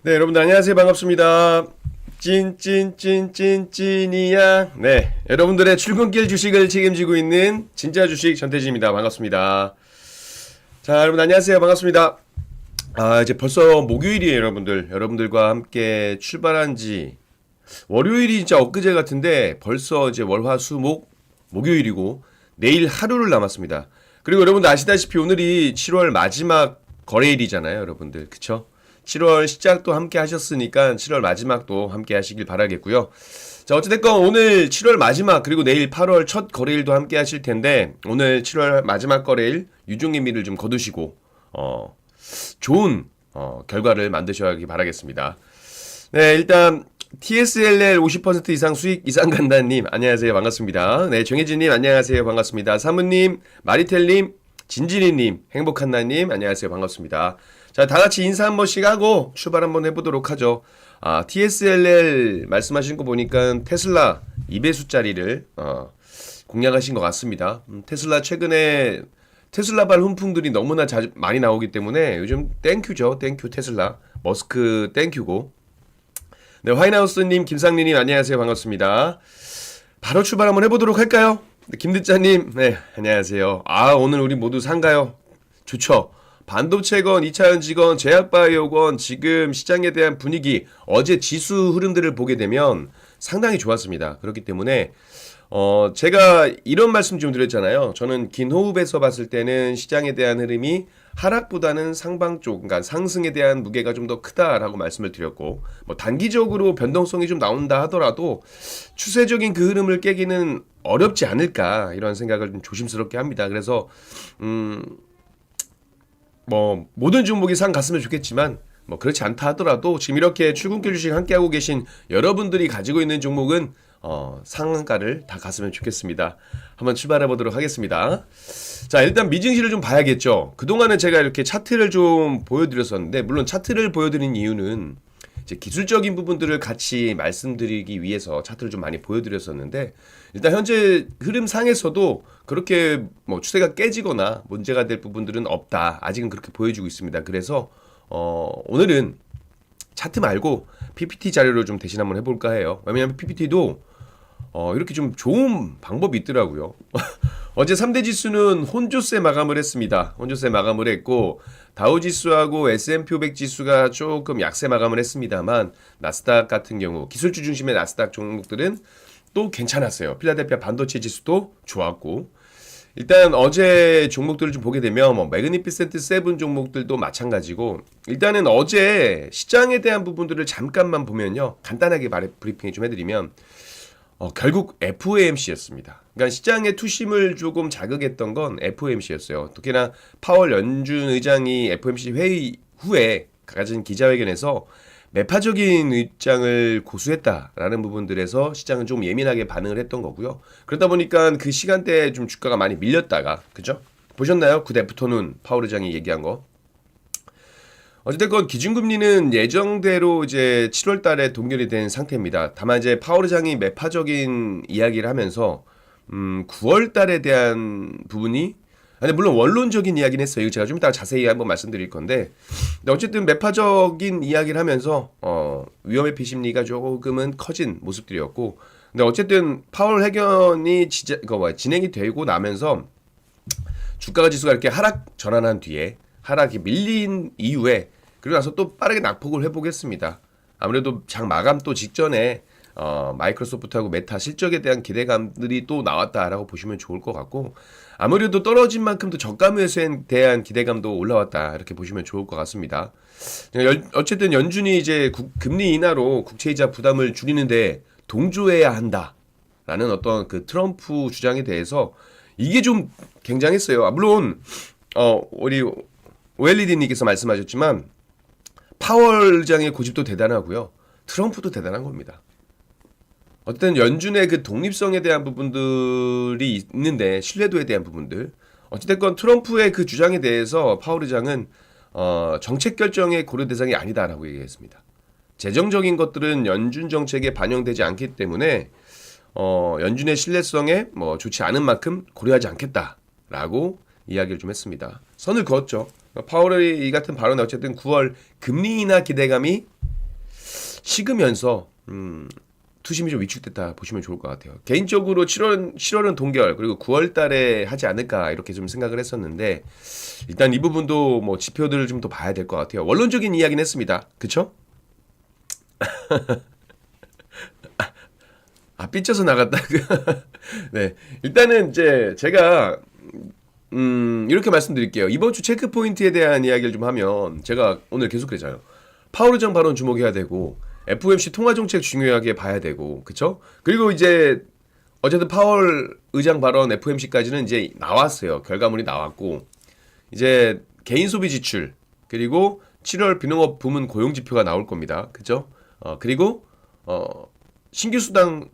네, 여러분들 안녕하세요. 반갑습니다. 찐이야. 네, 여러분들의 출근길 주식을 책임지고 있는 진짜 주식 전태진입니다. 반갑습니다. 자, 여러분 안녕하세요. 반갑습니다. 이제 벌써 목요일이에요, 여러분들. 여러분들과 함께 출발한 지 월요일이 진짜 엊그제 같은데 벌써 이제 월화수목 목요일이고 내일 하루를 남았습니다. 그리고 여러분들 아시다시피 오늘이 7월 마지막 거래일이잖아요, 여러분들. 그쵸? 7월 시작도 함께 하셨으니까 7월 마지막도 함께 하시길 바라겠고요. 자, 어찌됐건 오늘 7월 마지막 그리고 내일 8월 첫 거래일도 함께 하실 텐데 오늘 7월 마지막 거래일 유종의미를 좀 거두시고 좋은 결과를 만드셔야 바라겠습니다. 네, 일단 TSLL 50% 이상 수익 이상 간다님 안녕하세요. 반갑습니다. 네, 정혜진님 안녕하세요. 반갑습니다. 사무님, 마리텔님, 진진이님, 행복한나님 안녕하세요. 반갑습니다. 자, 다 같이 인사 한 번씩 하고 출발 한번 해보도록 하죠. TSLL 말씀하신 거 보니까 테슬라 2배수짜리를 공략하신 것 같습니다. 테슬라 최근에 테슬라발 훈풍들이 너무나 많이 나오기 때문에 요즘 땡큐죠. 땡큐 테슬라. 머스크 땡큐고. 네, 화이트하우스님, 김상리님 안녕하세요. 반갑습니다. 바로 출발 한번 해보도록 할까요? 네, 김듣자님, 네, 안녕하세요. 오늘 우리 모두 상가요? 좋죠. 반도체건, 2차전지건, 제약바이오건 지금 시장에 대한 분위기 어제 지수 흐름들을 보게 되면 상당히 좋았습니다. 그렇기 때문에 제가 이런 말씀 좀 드렸잖아요. 저는 긴 호흡에서 봤을 때는 시장에 대한 흐름이 하락보다는 상방 쪽, 그러니까 상승에 대한 무게가 좀 더 크다라고 말씀을 드렸고, 뭐 단기적으로 변동성이 좀 나온다 하더라도 추세적인 그 흐름을 깨기는 어렵지 않을까 이런 생각을 좀 조심스럽게 합니다. 그래서 뭐 모든 종목이 상 갔으면 좋겠지만 뭐 그렇지 않다 하더라도 지금 이렇게 출근길 주식 함께하고 계신 여러분들이 가지고 있는 종목은 상한가를 다 갔으면 좋겠습니다. 한번 출발해 보도록 하겠습니다. 자, 일단 미증시를 좀 봐야겠죠. 그동안은 제가 이렇게 차트를 좀 보여드렸었는데 물론 차트를 보여드린 이유는 이제 기술적인 부분들을 같이 말씀드리기 위해서 차트를 좀 많이 보여드렸었는데 일단 현재 흐름상에서도 그렇게 뭐 추세가 깨지거나 문제가 될 부분들은 없다. 아직은 그렇게 보여주고 있습니다. 그래서 오늘은 차트 말고 PPT 자료를 좀 대신 한번 해볼까 해요. 왜냐하면 PPT도 이렇게 좀 좋은 방법이 있더라고요. 어제 3대 지수는 혼조세 마감을 했습니다. 혼조세 마감을 했고 다우지수하고 S&P 500 지수가 조금 약세 마감을 했습니다만 나스닥 같은 경우 기술주 중심의 나스닥 종목들은 또 괜찮았어요. 필라델피아 반도체 지수도 좋았고 일단 어제 종목들을 좀 보게 되면 뭐 매그니피센트 세븐 종목들도 마찬가지고 일단은 어제 시장에 대한 부분들을 잠깐만 보면요. 간단하게 브리핑 좀 해드리면 결국 FOMC였습니다. 그러니까 시장의 투심을 조금 자극했던 건 FOMC였어요. 특히나 파월 연준 의장이 FOMC 회의 후에 가진 기자회견에서 매파적인 입장을 고수했다라는 부분들에서 시장은 좀 예민하게 반응을 했던 거고요. 그러다 보니까 그 시간대에 좀 주가가 많이 밀렸다가 그죠? 보셨나요? 그 데프터눈 파월 의장이 얘기한 거. 어쨌든 기준금리는 예정대로 이제 7월 달에 동결이 된 상태입니다. 다만 이제 파월 의장이 매파적인 이야기를 하면서 9월 달에 대한 부분이 물론 원론적인 이야기는 했어요. 이거 제가 좀 이따가 자세히 한번 말씀드릴 건데 근데 어쨌든 매파적인 이야기를 하면서 위험의 심리가 조금은 커진 모습들이었고 근데 어쨌든 파월 회견이 진행이 되고 나면서 주가 지수가 이렇게 하락 전환한 뒤에 하락이 밀린 이후에 그리고 나서 또 빠르게 낙폭을 회복했습니다. 아무래도 장 마감 또 직전에 마이크로소프트하고 메타 실적에 대한 기대감들이 또 나왔다라고 보시면 좋을 것 같고 아무래도 떨어진 만큼 또 저가 매수에 대한 기대감도 올라왔다 이렇게 보시면 좋을 것 같습니다. 어쨌든 연준이 이제 금리 인하로 국채이자 부담을 줄이는데 동조해야 한다라는 어떤 그 트럼프 주장에 대해서 이게 좀 굉장했어요. 물론 우리 오엘리디님께서 말씀하셨지만 파월 의장의 고집도 대단하고요. 트럼프도 대단한 겁니다. 어쨌든 연준의 그 독립성에 대한 부분들이 있는데 신뢰도에 대한 부분들 어찌됐건 트럼프의 그 주장에 대해서 파월 의장은 정책 결정의 고려 대상이 아니다라고 얘기했습니다. 재정적인 것들은 연준 정책에 반영되지 않기 때문에 연준의 신뢰성에 뭐 좋지 않은 만큼 고려하지 않겠다라고 이야기를 좀 했습니다. 선을 그었죠. 파월의 이 같은 발언에 어쨌든 9월 금리 인하 기대감이 식으면서 투심이 좀 위축됐다 보시면 좋을 것 같아요. 개인적으로 7월은 동결 그리고 9월 달에 하지 않을까 이렇게 좀 생각을 했었는데 일단 이 부분도 뭐 지표들을 좀 더 봐야 될 것 같아요. 원론적인 이야기는 했습니다. 그쵸? 삐쳐서 나갔다. 네. 일단은 이제 제가 이렇게 말씀드릴게요. 이번 주 체크 포인트에 대한 이야기를 좀 하면 제가 오늘 계속 그랬잖아요. 파월 의장 발언 주목해야 되고 FOMC 통화 정책 중요하게 봐야 되고 그쵸? 그리고 이제 어쨌든 파월 의장 발언 FOMC까지는 이제 나왔어요. 결과물이 나왔고 이제 개인 소비 지출 그리고 7월 비농업 부문 고용 지표가 나올 겁니다. 그죠? 그리고 신규 수당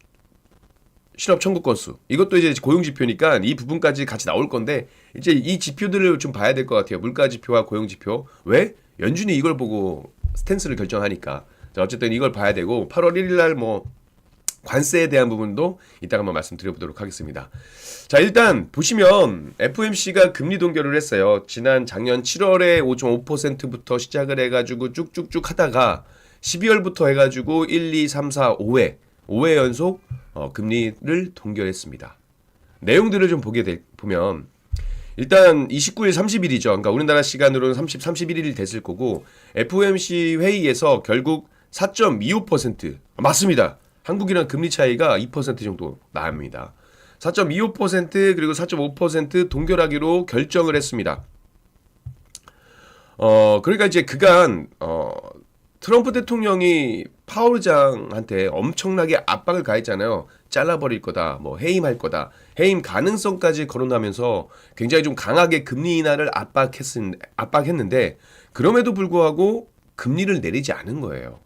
실업 청구 건수 이것도 이제 고용 지표니까 이 부분까지 같이 나올 건데 이제 이 지표들을 좀 봐야 될 것 같아요. 물가 지표와 고용 지표. 왜? 연준이 이걸 보고 스탠스를 결정하니까. 자, 어쨌든 이걸 봐야 되고 8월 1일 날 뭐 관세에 대한 부분도 이따가 한번 말씀드려보도록 하겠습니다. 자, 일단 보시면 FOMC가 금리 동결을 했어요. 지난 작년 7월에 5.5%부터 시작을 해가지고 쭉쭉쭉 하다가 12월부터 해가지고 1, 2, 3, 4, 5회 연속 금리를 동결했습니다. 내용들을 좀 보면 일단 29일 30일이죠. 그러니까 우리나라 시간으로는 31일이 됐을 거고 FOMC 회의에서 결국 4.25% 맞습니다. 한국이랑 금리 차이가 2% 정도 납니다. 4.25% 그리고 4.5% 동결하기로 결정을 했습니다. 그러니까 이제 그간 트럼프 대통령이 파월 의장한테 엄청나게 압박을 가했잖아요. 잘라버릴 거다, 뭐 해임할 거다, 해임 가능성까지 거론하면서 굉장히 좀 강하게 금리 인하를 압박했는데 그럼에도 불구하고 금리를 내리지 않은 거예요.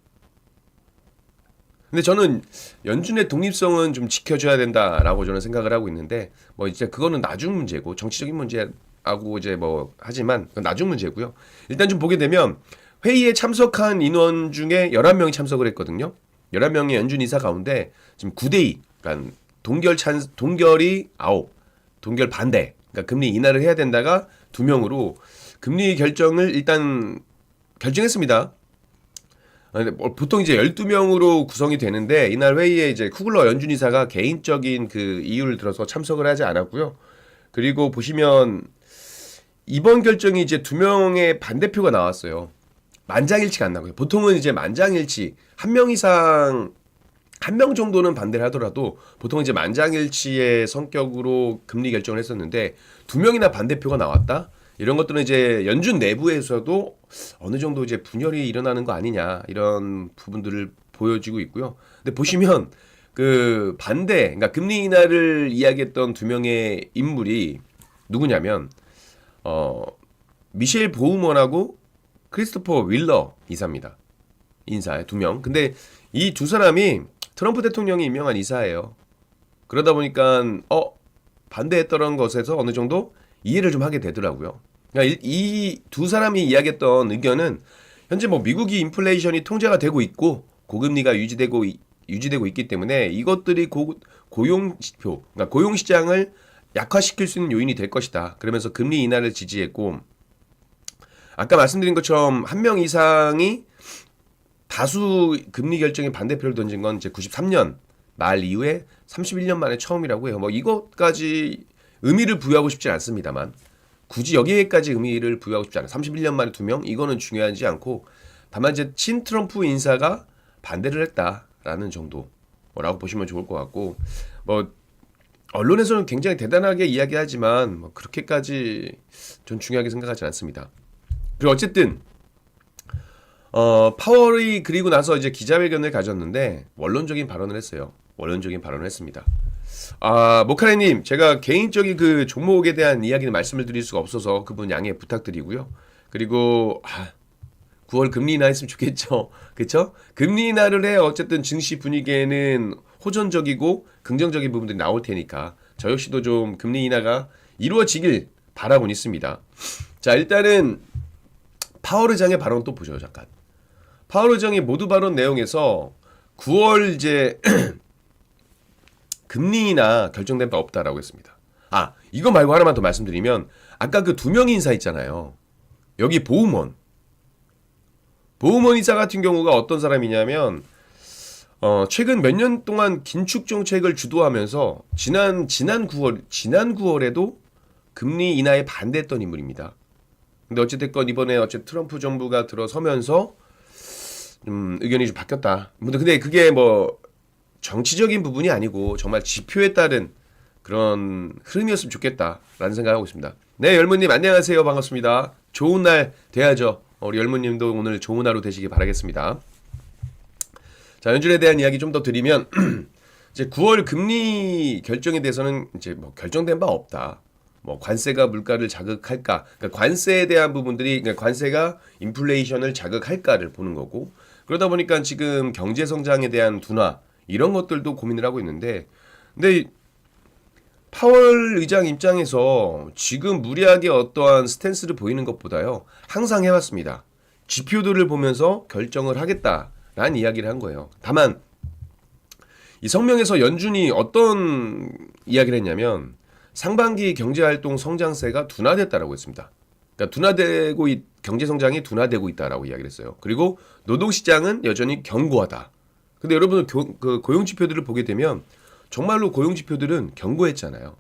근데 저는 연준의 독립성은 좀 지켜줘야 된다라고 저는 생각을 하고 있는데 뭐 이제 그거는 나중 문제고 정치적인 문제하고 이제 뭐 하지만 그건 나중 문제고요. 일단 좀 보게 되면 회의에 참석한 인원 중에 11명이 참석을 했거든요. 11명의 연준 이사 가운데 지금 9대2, 그러니까 동결이 9, 동결 반대, 그러니까 금리 인하를 해야 된다가 2명으로 금리 결정을 일단 결정했습니다. 보통 이제 12명으로 구성이 되는데 이날 회의에 이제 쿠글러 연준 이사가 개인적인 그 이유를 들어서 참석을 하지 않았고요. 그리고 보시면 이번 결정이 이제 2명의 반대표가 나왔어요. 만장일치가 안 나고요. 보통은 이제 만장일치 한 명 이상 한 명 정도는 반대를 하더라도 보통 이제 만장일치의 성격으로 금리 결정을 했었는데 2명이나 반대표가 나왔다. 이런 것들은 이제 연준 내부에서도 어느 정도 이제 분열이 일어나는 거 아니냐 이런 부분들을 보여지고 있고요. 근데 보시면 그 반대, 그러니까 금리 인하를 이야기했던 2명의 인물이 누구냐면 미셸 보우먼하고 크리스토퍼 윌러 이사입니다. 인사에 2명. 근데 이 두 사람이 트럼프 대통령이 임명한 이사예요. 그러다 보니까 반대했던 것에서 어느 정도 이해를 좀 하게 되더라고요. 그러니까 이 두 사람이 이야기했던 의견은 현재 뭐 미국이 인플레이션이 통제가 되고 있고 고금리가 유지되고 있기 때문에 이것들이 고용 지표, 그러니까 고용 시장을 약화시킬 수 있는 요인이 될 것이다. 그러면서 금리 인하를 지지했고 아까 말씀드린 것처럼 한 명 이상이 다수 금리 결정에 반대표를 던진 건 이제 93년 말 이후에 31년 만에 처음이라고 해요. 뭐 이것까지 의미를 부여하고 싶지 않습니다만 굳이 여기에까지 의미를 부여하고 싶지 않아요. 31년 만에 2명 이거는 중요하지 않고 다만 이제 친 트럼프 인사가 반대를 했다라는 정도라고 보시면 좋을 것 같고 뭐 언론에서는 굉장히 대단하게 이야기하지만 뭐 그렇게까지 전 중요하게 생각하지 않습니다. 그리고 어쨌든 파월이 그리고 나서 이제 기자회견을 가졌는데 원론적인 발언을 했어요. 원론적인 발언을 했습니다. 모카레님, 제가 개인적인 그 종목에 대한 이야기는 말씀을 드릴 수가 없어서 그분 양해 부탁드리고요. 그리고 9월 금리 인하 했으면 좋겠죠. 그쵸? 금리 인하를 해 어쨌든 증시 분위기에는 호전적이고 긍정적인 부분들이 나올 테니까 저 역시도 좀 금리 인하가 이루어지길 바라고 있습니다. 자, 일단은 파월 의장의 발언 또 보죠. 잠깐. 파월 의장의 모두 발언 내용에서 9월 이제 금리 인하 결정된 바 없다라고 했습니다. 이거 말고 하나만 더 말씀드리면 아까 그 2명 인사 있잖아요. 여기 보우먼 이사 같은 경우가 어떤 사람이냐면 최근 몇 년 동안 긴축 정책을 주도하면서 지난 9월에도 금리 인하에 반대했던 인물입니다. 근데 어찌됐건 이번에 트럼프 정부가 들어서면서 의견이 좀 바뀌었다. 근데 그게 뭐 정치적인 부분이 아니고 정말 지표에 따른 그런 흐름이었으면 좋겠다라는 생각하고 있습니다. 네, 열무님 안녕하세요. 반갑습니다. 좋은 날 돼야죠. 우리 열무님도 오늘 좋은 하루 되시기 바라겠습니다. 자, 연준에 대한 이야기 좀 더 드리면 이제 9월 금리 결정에 대해서는 이제 뭐 결정된 바 없다. 뭐 관세가 물가를 자극할까? 그러니까 관세에 대한 부분들이 그러니까 관세가 인플레이션을 자극할까를 보는 거고 그러다 보니까 지금 경제 성장에 대한 둔화 이런 것들도 고민을 하고 있는데 근데 파월 의장 입장에서 지금 무리하게 어떠한 스탠스를 보이는 것보다요. 항상 해왔습니다. 지표들을 보면서 결정을 하겠다라는 이야기를 한 거예요. 다만 이 성명에서 연준이 어떤 이야기를 했냐면 상반기 경제활동 성장세가 둔화됐다라고 했습니다. 그러니까 경제 성장이 둔화되고 있다라고 이야기를 했어요. 그리고 노동시장은 여전히 견고하다. 근데 여러분 그 고용 지표들을 보게 되면 정말로 고용 지표들은 견고했잖아요.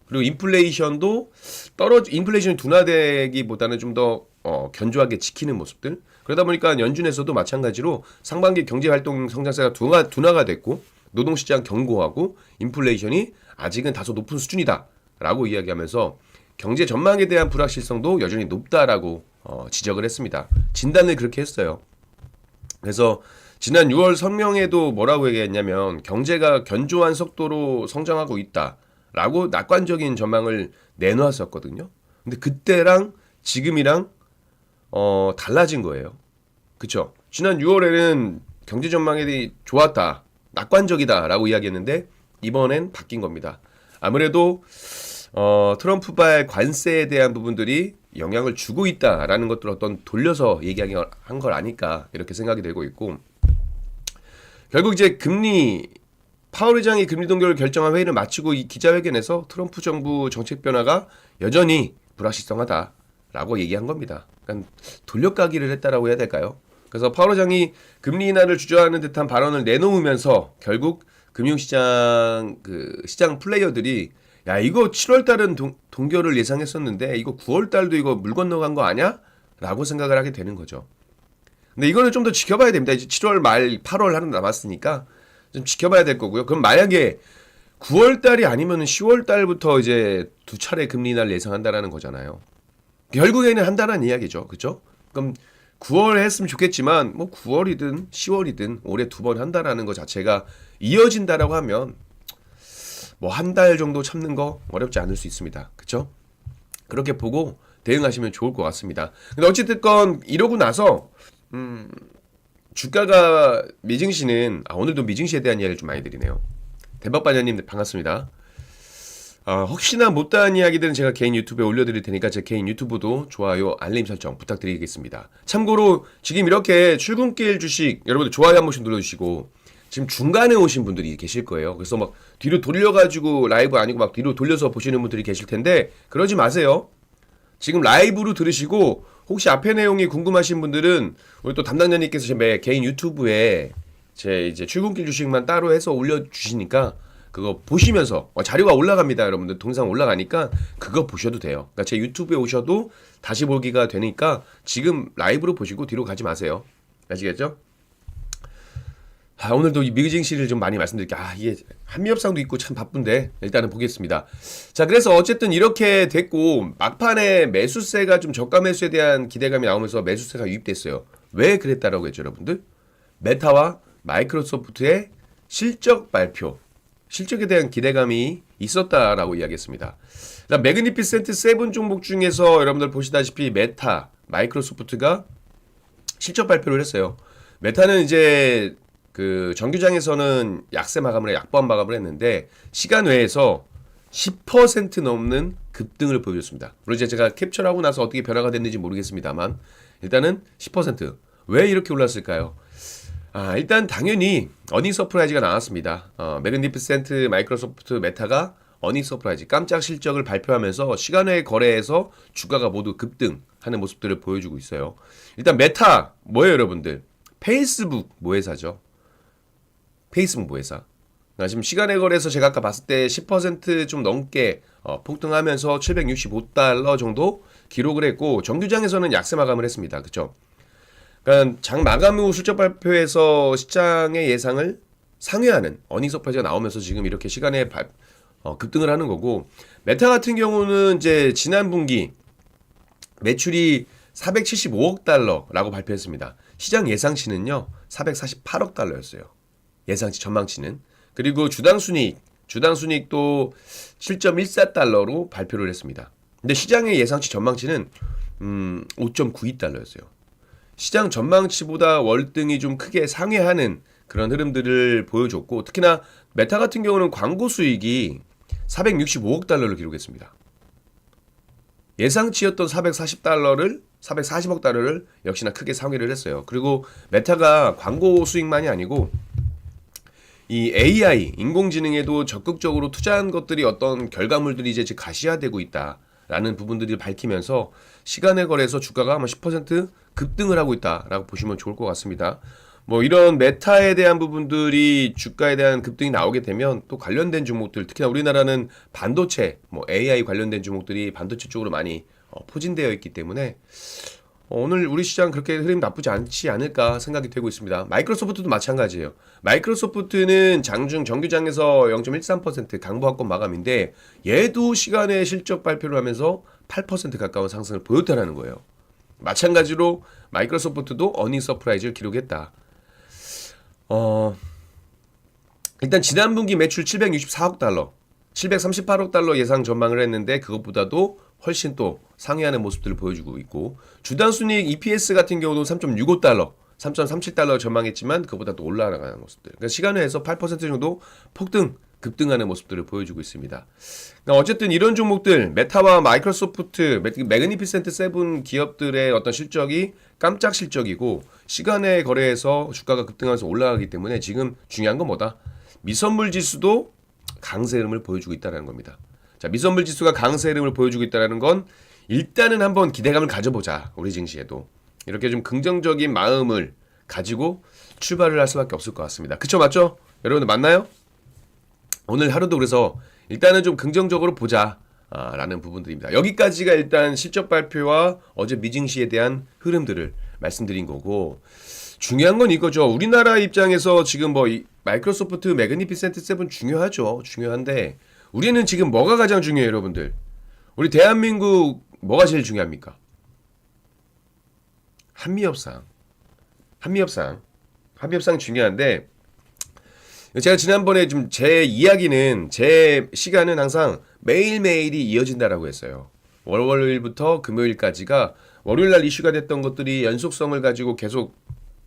그리고 인플레이션이 둔화되기보다는 좀 더 견조하게 지키는 모습들. 그러다 보니까 연준에서도 마찬가지로 상반기 경제활동 성장세가 둔화가 됐고 노동시장 견고하고 인플레이션이 아직은 다소 높은 수준이다라고 이야기하면서 경제 전망에 대한 불확실성도 여전히 높다라고 지적을 했습니다. 진단을 그렇게 했어요. 그래서 지난 6월 성명에도 뭐라고 얘기했냐면 경제가 견조한 속도로 성장하고 있다라고 낙관적인 전망을 내놓았었거든요. 근데 그때랑 지금이랑 달라진 거예요. 그쵸? 지난 6월에는 경제 전망이 좋았다, 낙관적이다라고 이야기했는데 이번엔 바뀐 겁니다. 아무래도 트럼프발 관세에 대한 부분들이 영향을 주고 있다라는 것들 돌려서 얘기한 걸 아니까 이렇게 생각이 되고 있고 결국 이제 파월 의장이 금리 동결을 결정한 회의를 마치고 이 기자회견에서 트럼프 정부 정책 변화가 여전히 불확실성하다라고 얘기한 겁니다. 그러니까 돌려가기를 했다라고 해야 될까요? 그래서 파월 의장이 금리 인하를 주저하는 듯한 발언을 내놓으면서 결국 금융시장 시장 플레이어들이 야 이거 7월 달은 동결을 예상했었는데 이거 9월 달도 이거 물 건너간 거 아니야? 라고 생각을 하게 되는 거죠. 근데 이거는 좀 더 지켜봐야 됩니다. 이제 7월 말 8월 하루 남았으니까 좀 지켜봐야 될 거고요. 그럼 만약에 9월 달이 아니면 10월 달부터 이제 두 차례 금리 인하를 예상한다라는 거잖아요. 결국에는 한다는 이야기죠. 그렇죠? 그럼 9월 했으면 좋겠지만 뭐 9월이든 10월이든 올해 두 번 한다라는 것 자체가 이어진다라고 하면 뭐 한 달 정도 참는 거 어렵지 않을 수 있습니다. 그렇죠? 그렇게 보고 대응하시면 좋을 것 같습니다. 근데 어찌됐건 이러고 나서 주가가 미증시는 오늘도 미증시에 대한 이야기를 좀 많이 드리네요. 대박바냐님 반갑습니다. 혹시나 못다한 이야기들은 제가 개인 유튜브에 올려드릴 테니까 제 개인 유튜브도 좋아요, 알림 설정 부탁드리겠습니다. 참고로 지금 이렇게 출근길 주식 여러분들 좋아요 한 번씩 눌러주시고 지금 중간에 오신 분들이 계실 거예요. 그래서 막 뒤로 돌려가지고 라이브 아니고 막 뒤로 돌려서 보시는 분들이 계실 텐데 그러지 마세요. 지금 라이브로 들으시고 혹시 앞에 내용이 궁금하신 분들은 우리 또 담당자님께서 제 개인 유튜브에 제 이제 출근길 주식만 따로 해서 올려주시니까 그거 보시면서 자료가 올라갑니다. 여러분들 동영상 올라가니까 그거 보셔도 돼요. 그러니까 제 유튜브에 오셔도 다시 보기가 되니까 지금 라이브로 보시고 뒤로 가지 마세요. 아시겠죠? 오늘도 이 미증시를 좀 많이 말씀드릴게요. 이게 한미협상도 있고 참 바쁜데 일단은 보겠습니다. 자, 그래서 어쨌든 이렇게 됐고 막판에 매수세가 좀 저가 매수에 대한 기대감이 나오면서 매수세가 유입됐어요. 왜 그랬다라고 했죠, 여러분들? 메타와 마이크로소프트의 실적 발표, 실적에 대한 기대감이 있었다라고 이야기했습니다. 매그니피센트 7 종목 중에서 여러분들 보시다시피 메타, 마이크로소프트가 실적 발표를 했어요. 메타는 이제 정규장에서는 약세 마감을 약보합 마감을 했는데 시간 외에서 10% 넘는 급등을 보여줬습니다. 물론 이제 제가 캡처를 하고 나서 어떻게 변화가 됐는지 모르겠습니다만 일단은 10%. 왜 이렇게 올랐을까요? 일단 당연히 어닝 서프라이즈가 나왔습니다. 매그니피센트, 마이크로소프트, 메타가 어닝 서프라이즈 깜짝 실적을 발표하면서 시간 외 거래에서 주가가 모두 급등하는 모습들을 보여주고 있어요. 일단 메타 뭐예요, 여러분들? 페이스북 모회사죠. 페이스북 회사. 그러니까 지금 시간의 거래에서 제가 아까 봤을 때 10%좀 넘게 폭등하면서 765달러 정도 기록을 했고 정규장에서는 약세 마감을 했습니다. 그렇죠? 그러니까 장 마감 후 실적 발표에서 시장의 예상을 상회하는 어닝 서프라이즈가 나오면서 지금 이렇게 시간에 급등을 하는 거고, 메타 같은 경우는 이제 지난 분기 매출이 475억 달러라고 발표했습니다. 시장 예상치는요 448억 달러였어요. 예상치 전망치는. 그리고 주당 순이익도 7.14달러로 발표를 했습니다. 근데 시장의 예상치 전망치는 5.92달러였어요. 시장 전망치보다 월등히 좀 크게 상회하는 그런 흐름들을 보여줬고, 특히나 메타 같은 경우는 광고 수익이 465억 달러를 기록했습니다. 예상치였던 440억 달러를 역시나 크게 상회를 했어요. 그리고 메타가 광고 수익만이 아니고 이 AI, 인공지능에도 적극적으로 투자한 것들이 어떤 결과물들이 이제 가시화되고 있다라는 부분들이 밝히면서 시간의 거래에서 주가가 아마 10% 급등을 하고 있다라고 보시면 좋을 것 같습니다. 뭐 이런 메타에 대한 부분들이 주가에 대한 급등이 나오게 되면 또 관련된 종목들, 특히나 우리나라는 반도체, 뭐 AI 관련된 종목들이 반도체 쪽으로 많이 포진되어 있기 때문에 오늘 우리 시장 그렇게 흐름이 나쁘지 않지 않을까 생각이 되고 있습니다. 마이크로소프트도 마찬가지예요. 마이크로소프트는 장중 정규장에서 0.13% 강보합권 마감인데 얘도 시간에 실적 발표를 하면서 8% 가까운 상승을 보였다는 거예요. 마찬가지로 마이크로소프트도 어닝 서프라이즈를 기록했다. 일단 지난 분기 매출 764억 달러, 738억 달러 예상 전망을 했는데 그것보다도 훨씬 또 상회하는 모습들을 보여주고 있고, 주당 순이익 EPS 같은 경우도 3.65달러, 3.37달러 전망했지만 그보다 또 올라가는 모습들. 그러니까 시간에서 8% 정도 급등하는 모습들을 보여주고 있습니다. 그러니까 어쨌든 이런 종목들, 메타와 마이크로소프트, 매그니피센트 세븐 기업들의 어떤 실적이 깜짝 실적이고 시간의 거래에서 주가가 급등하면서 올라가기 때문에 지금 중요한 건 뭐다? 미선물 지수도 강세 흐름을 보여주고 있다는 겁니다. 자, 미선물 지수가 강세 흐름을 보여주고 있다는 건 일단은 한번 기대감을 가져보자. 우리 증시에도 이렇게 좀 긍정적인 마음을 가지고 출발을 할 수밖에 없을 것 같습니다. 그쵸, 맞죠? 여러분들 맞나요? 오늘 하루도 그래서 일단은 좀 긍정적으로 보자 라는 부분들입니다. 여기까지가 일단 실적 발표와 어제 미증시에 대한 흐름들을 말씀드린 거고, 중요한 건 이거죠. 우리나라 입장에서 지금 뭐 마이크로소프트, 매그니피센트 세븐 중요하죠. 중요한데 우리는 지금 뭐가 가장 중요해요, 여러분들? 우리 대한민국 뭐가 제일 중요합니까? 한미협상 중요한데, 제가 지난번에 좀 제 시간은 항상 매일매일이 이어진다라고 했어요. 월요일부터 금요일까지가 월요일날 이슈가 됐던 것들이 연속성을 가지고 계속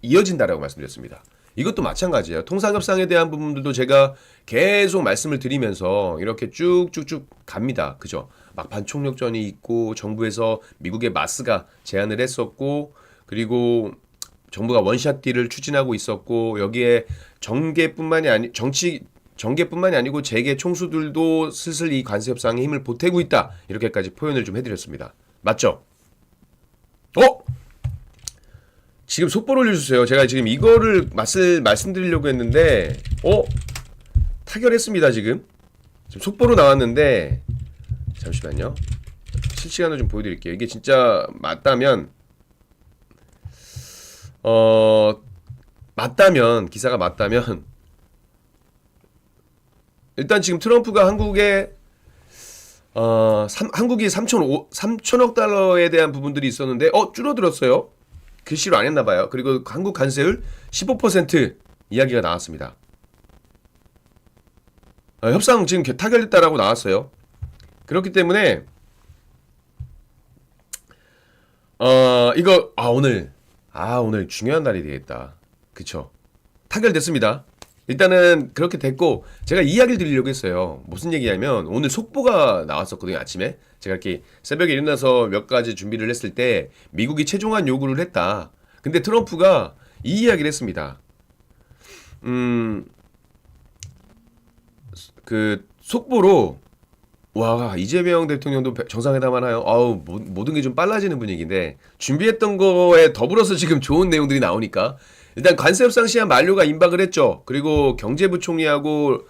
이어진다라고 말씀드렸습니다. 이것도 마찬가지예요. 통상협상에 대한 부분들도 제가 계속 말씀을 드리면서 이렇게 쭉쭉쭉 갑니다. 그죠? 막판 총력전이 있고 정부에서 미국의 마스가 제안을 했었고, 그리고 정부가 원샷 딜을 추진하고 있었고, 여기에 정계뿐만이 아니고 재계 총수들도 슬슬 이 관세 협상에 힘을 보태고 있다. 이렇게까지 표현을 좀 해드렸습니다. 맞죠? 지금 속보를 올려주세요. 제가 지금 이거를 말씀드리려고 했는데 타결했습니다. 지금 속보로 나왔는데, 잠시만요. 실시간으로 좀 보여드릴게요. 이게 진짜 맞다면 기사가 맞다면 일단 지금 트럼프가 한국이 3천억 달러에 대한 부분들이 있었는데 줄어들었어요. 글씨로 안 했나봐요. 그리고 한국 관세율 15% 이야기가 나왔습니다. 협상 지금 타결됐다라고 나왔어요. 그렇기 때문에 이거 오늘 중요한 날이 되겠다. 그쵸? 타결됐습니다. 일단은 그렇게 됐고, 제가 이야기를 드리려고 했어요. 무슨 얘기냐면 오늘 속보가 나왔었거든요. 아침에 제가 이렇게 새벽에 일어나서 몇 가지 준비를 했을 때 미국이 최종한 요구를 했다. 근데 트럼프가 이 이야기를 했습니다. 그 속보로 이재명 대통령도 정상회담 하나요? 모든 게 좀 빨라지는 분위기인데, 준비했던 거에 더불어서 지금 좋은 내용들이 나오니까 일단 관세 협상 시한 만료가 임박을 했죠. 그리고 경제부총리하고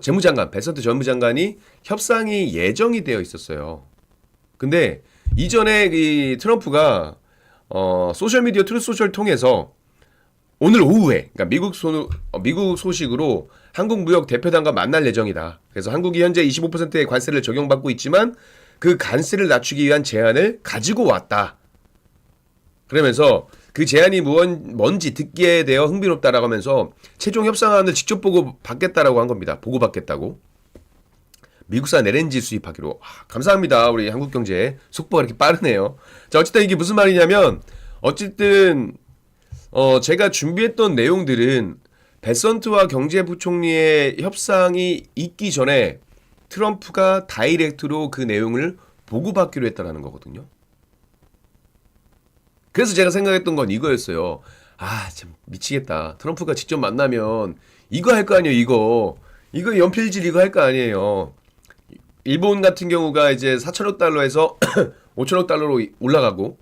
재무장관, 베선트 재무장관이 협상이 예정이 되어 있었어요. 근데 이전에 이 트럼프가 소셜미디어 트루스 소셜 통해서 오늘 오후에, 그러니까 미국 소식으로 한국 무역 대표단과 만날 예정이다. 그래서 한국이 현재 25%의 관세를 적용받고 있지만 그 관세를 낮추기 위한 제안을 가지고 왔다. 그러면서 그 제안이 뭔지 듣기에 대해 흥미롭다라고 하면서 최종 협상안을 직접 보고 받겠다라고 한 겁니다. 보고 받겠다고. 미국산 LNG 수입하기로. 감사합니다. 우리 한국 경제 속보가 이렇게 빠르네요. 자, 어쨌든 이게 무슨 말이냐면 어쨌든 제가 준비했던 내용들은 베선트와 경제부총리의 협상이 있기 전에 트럼프가 다이렉트로 그 내용을 보고받기로 했다라는 거거든요. 그래서 제가 생각했던 건 이거였어요. 참 미치겠다. 트럼프가 직접 만나면 이거 할 거 아니에요, 이거. 이거 연필질 이거 할 거 아니에요. 일본 같은 경우가 이제 4천억 달러에서 5천억 달러로 올라가고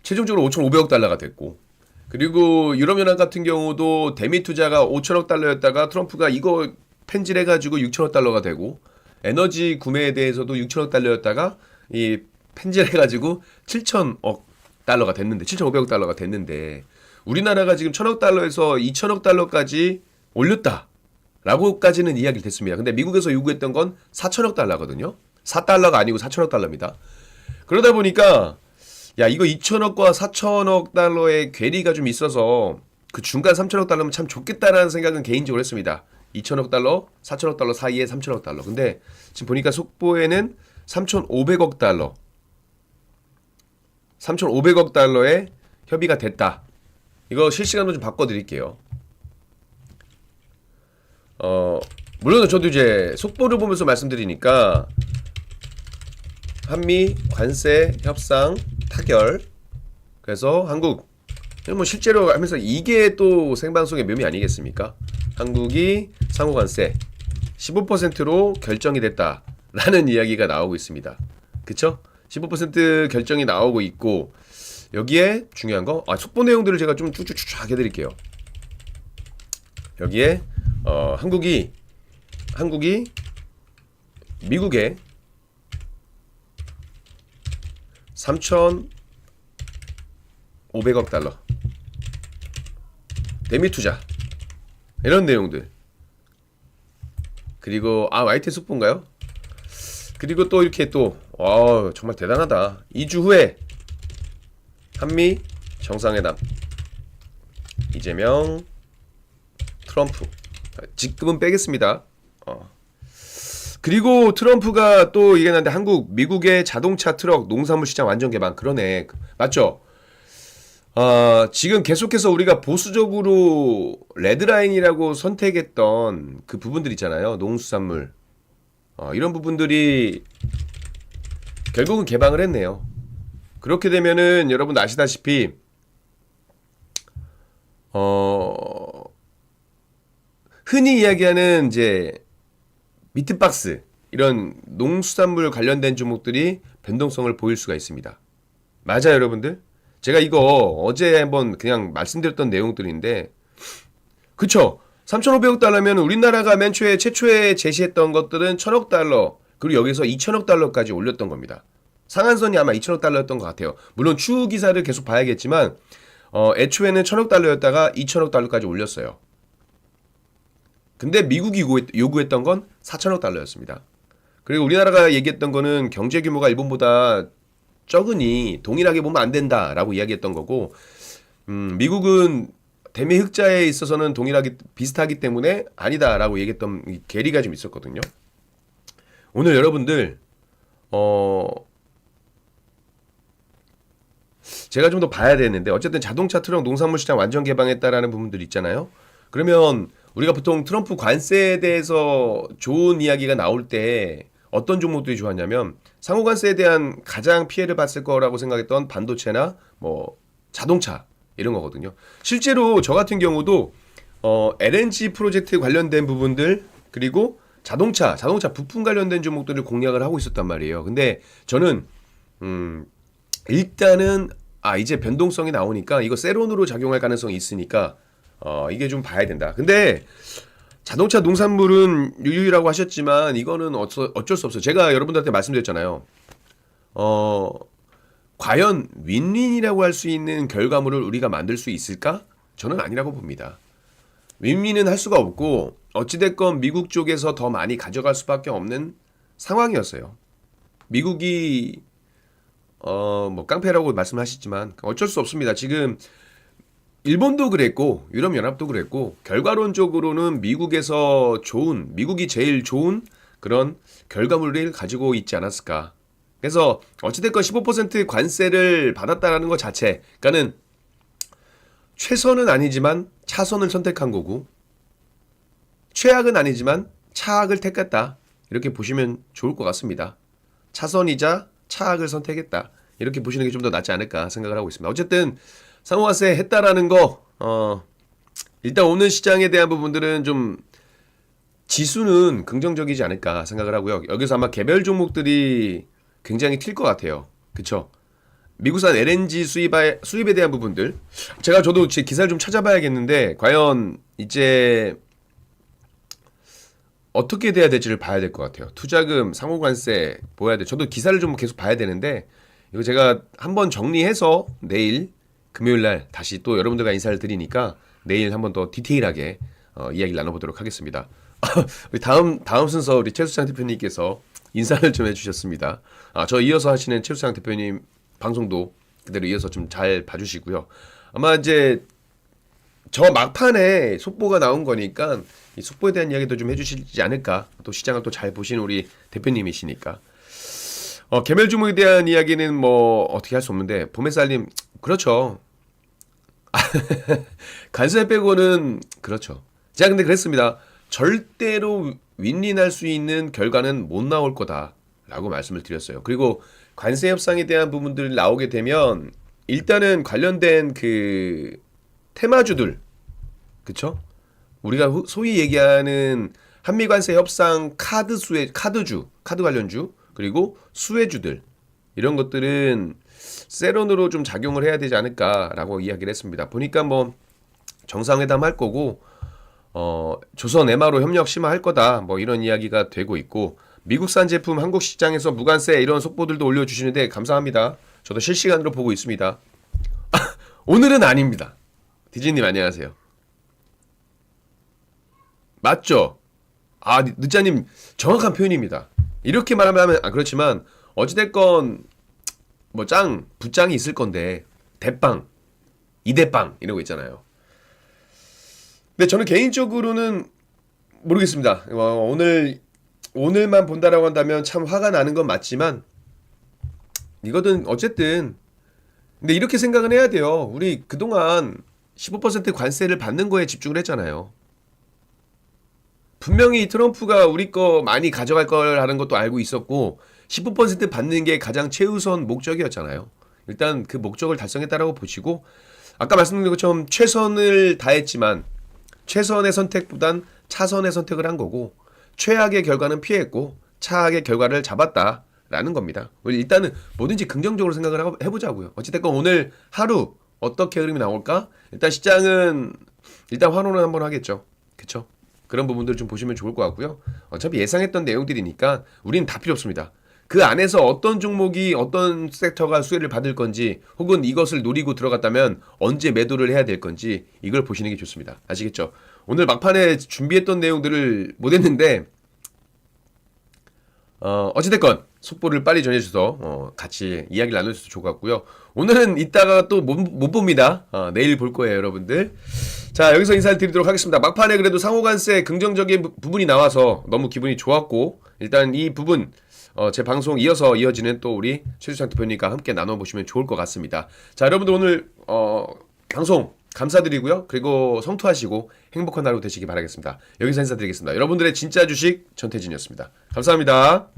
최종적으로 5,500억 달러가 됐고 그리고 유럽연합 같은 경우도 대미 투자가 5천억 달러였다가 트럼프가 이거 펜질해가지고 6천억 달러가 되고 에너지 구매에 대해서도 6천억 달러였다가 이 펜질해가지고 7천억 달러가 됐는데 7,500억 달러가 됐는데 우리나라가 지금 1,000억 달러에서 2천억 달러까지 올렸다. 라고까지는 이야기를 됐습니다. 근데 미국에서 요구했던 건 4천억 달러거든요. 4달러가 아니고 4천억 달러입니다. 그러다 보니까 야 이거 2천억과 4천억 달러의 괴리가 좀 있어서 그 중간 3천억 달러면 참 좋겠다라는 생각은 개인적으로 했습니다. 2천억 달러, 4천억 달러 사이에 3천억 달러. 근데 지금 보니까 속보에는 3,500억 달러 3,500억 달러의 협의가 됐다. 이거 실시간으로 좀 바꿔드릴게요. 물론 저도 이제 속보를 보면서 말씀드리니까 한미 관세 협상 타결 그래서 한국 뭐 실제로 하면서 이게 또 생방송의 묘미 아니겠습니까? 한국이 상호 관세 15%로 결정이 됐다라는 이야기가 나오고 있습니다. 그쵸? 15% 결정이 나오고 있고 여기에 중요한 거 속보 내용들을 제가 좀 쭉쭉쭉 해드릴게요. 여기에 한국이 미국에 3,500억 달러 대미 투자 이런 내용들 그리고 YT 속보인가요? 그리고 또 이렇게 또 정말 대단하다. 2주 후에 한미 정상회담 이재명 트럼프 지금은 빼겠습니다. 그리고 트럼프가 또 얘기했는데 미국의 자동차 트럭 농산물 시장 완전 개방 그러네. 맞죠? 지금 계속해서 우리가 보수적으로 레드라인이라고 선택했던 그 부분들 있잖아요. 농수산물 이런 부분들이 결국은 개방을 했네요. 그렇게 되면은 여러분 아시다시피 흔히 이야기하는 이제 미트박스 이런 농수산물 관련된 종목들이 변동성을 보일 수가 있습니다. 맞아요, 여러분들? 제가 이거 어제 한번 그냥 말씀드렸던 내용들인데 그쵸? 3,500억 달러면 우리나라가 맨 최초에 제시했던 것들은 1,000억 달러 그리고 여기서 2,000억 달러까지 올렸던 겁니다. 상한선이 아마 2,000억 달러였던 것 같아요. 물론 추후 기사를 계속 봐야겠지만 애초에는 1,000억 달러였다가 2,000억 달러까지 올렸어요. 근데 미국이 요구했던 건 4,000억 달러였습니다. 그리고 우리나라가 얘기했던 거는 경제 규모가 일본보다 적으니 동일하게 보면 안 된다라고 이야기했던 거고 미국은 대미 흑자에 있어서는 동일하게 비슷하기 때문에 아니다라고 얘기했던 괴리가 좀 있었거든요. 오늘 여러분들 제가 좀 더 봐야 되는데 어쨌든 자동차 트럭 농산물 시장 완전 개방했다라는 부분들 있잖아요. 그러면 우리가 보통 트럼프 관세에 대해서 좋은 이야기가 나올 때 어떤 종목들이 좋았냐면 상호 관세에 대한 가장 피해를 봤을 거라고 생각했던 반도체나 뭐 자동차 이런 거거든요. 실제로 저 같은 경우도 LNG 프로젝트 관련된 부분들 그리고 자동차 부품 관련된 종목들을 공략을 하고 있었단 말이에요. 근데 저는 일단은 이제 변동성이 나오니까 이거 세론으로 작용할 가능성이 있으니까 이게 좀 봐야 된다. 근데 자동차 농산물은 유유라고 하셨지만 이거는 어쩔 수 없어요. 제가 여러분들한테 말씀드렸잖아요. 과연 윈윈이라고 할 수 있는 결과물을 우리가 만들 수 있을까? 저는 아니라고 봅니다. 윈윈은 할 수가 없고 어찌됐건 미국 쪽에서 더 많이 가져갈 수밖에 없는 상황이었어요. 미국이 뭐 깡패라고 말씀하시지만 어쩔 수 없습니다. 지금 일본도 그랬고 유럽연합도 그랬고 결과론적으로는 미국이 제일 좋은 그런 결과물을 가지고 있지 않았을까. 그래서 어찌됐건 15% 관세를 받았다라는 것 자체, 그러니까는 최선은 아니지만 차선을 선택한 거고 최악은 아니지만 차악을 택했다. 이렇게 보시면 좋을 것 같습니다. 차선이자 차악을 선택했다. 이렇게 보시는 게 좀 더 낫지 않을까 생각을 하고 있습니다. 어쨌든 상호화세 했다라는 거 일단 오늘 시장에 대한 부분들은 좀 지수는 긍정적이지 않을까 생각을 하고요. 여기서 아마 개별 종목들이 굉장히 튈 것 같아요. 그쵸? 미국산 LNG 수입에 대한 부분들. 저도 제 기사를 좀 찾아봐야겠는데, 과연 이제 어떻게 돼야 될지를 봐야 될 것 같아요. 투자금, 상호관세 보여야 돼. 저도 기사를 좀 계속 봐야 되는데, 이거 제가 한번 정리해서 내일 금요일 날 다시 또 여러분들과 인사를 드리니까 내일 한번 더 디테일하게 이야기를 나눠보도록 하겠습니다. 우리 다음 순서 우리 최수창 대표님께서 인사를 좀 해주셨습니다. 저 이어서 하시는 최수창 대표님 방송도 그대로 이어서 좀 잘 봐주시고요. 아마 이제 저 막판에 속보가 나온 거니까 이 속보에 대한 이야기도 좀 해주시지 않을까. 또 시장을 또 잘 보시는 우리 대표님이시니까. 개별 종목에 대한 이야기는 뭐 어떻게 할 수 없는데 봄햇살님 그렇죠. 관세 빼고는 그렇죠. 제가 근데 그랬습니다. 절대로 윈윈할 수 있는 결과는 못 나올 거다라고 말씀을 드렸어요. 그리고 관세 협상에 대한 부분들 나오게 되면 일단은 관련된 그 테마주들, 그쵸? 우리가 소위 얘기하는 한미 관세 협상 카드 관련주, 그리고 수혜주들 이런 것들은 세론으로 좀 작용을 해야 되지 않을까라고 이야기를 했습니다. 보니까 뭐 정상회담 할 거고 조선 에마로 협력 심화할 거다 뭐 이런 이야기가 되고 있고 미국산 제품 한국 시장에서 무관세 이런 속보들도 올려주시는데 감사합니다. 저도 실시간으로 보고 있습니다. 오늘은 아닙니다. 디즈님 안녕하세요. 맞죠? 늦자님 정확한 표현입니다. 이렇게 말하면 그렇지만 어찌됐건 뭐 부짱이 있을 건데 대빵, 이대빵 이런 거 있잖아요. 근데 저는 개인적으로는 모르겠습니다. 오늘만 본다라고 한다면 참 화가 나는 건 맞지만 이거든 어쨌든 근데 이렇게 생각은 해야 돼요. 우리 그동안 15% 관세를 받는 거에 집중을 했잖아요. 분명히 트럼프가 우리 거 많이 가져갈 거라는 것도 알고 있었고 15% 받는 게 가장 최우선 목적이었잖아요. 일단 그 목적을 달성했다라고 보시고 아까 말씀드린 것처럼 최선을 다했지만 최선의 선택보단 차선의 선택을 한 거고 최악의 결과는 피했고 차악의 결과를 잡았다라는 겁니다. 일단은 뭐든지 긍정적으로 생각을 해보자고요. 어찌됐건 오늘 하루 어떻게 흐름이 나올까? 일단 시장은 일단 환호는 한번 하겠죠. 그쵸? 그런 부분들 좀 보시면 좋을 것 같고요. 어차피 예상했던 내용들이니까 우리는 다 필요 없습니다. 그 안에서 어떤 종목이 어떤 섹터가 수혜를 받을 건지 혹은 이것을 노리고 들어갔다면 언제 매도를 해야 될 건지 이걸 보시는 게 좋습니다. 아시겠죠? 오늘 막판에 준비했던 내용들을 못했는데 어찌됐건 속보를 빨리 전해주셔서 같이 이야기를 나눠주셔서 좋을 것 같고요. 오늘은 이따가 또 못 봅니다. 내일 볼 거예요, 여러분들. 자, 여기서 인사를 드리도록 하겠습니다. 막판에 그래도 상호관세 긍정적인 부분이 나와서 너무 기분이 좋았고 일단 이 부분 제 방송 이어지는 또 우리 최수창 대표님과 함께 나눠보시면 좋을 것 같습니다. 자, 여러분들 오늘 방송 감사드리고요. 그리고 성투하시고 행복한 하루 되시기 바라겠습니다. 여기서 인사드리겠습니다. 여러분들의 진짜 주식 전태진이었습니다. 감사합니다.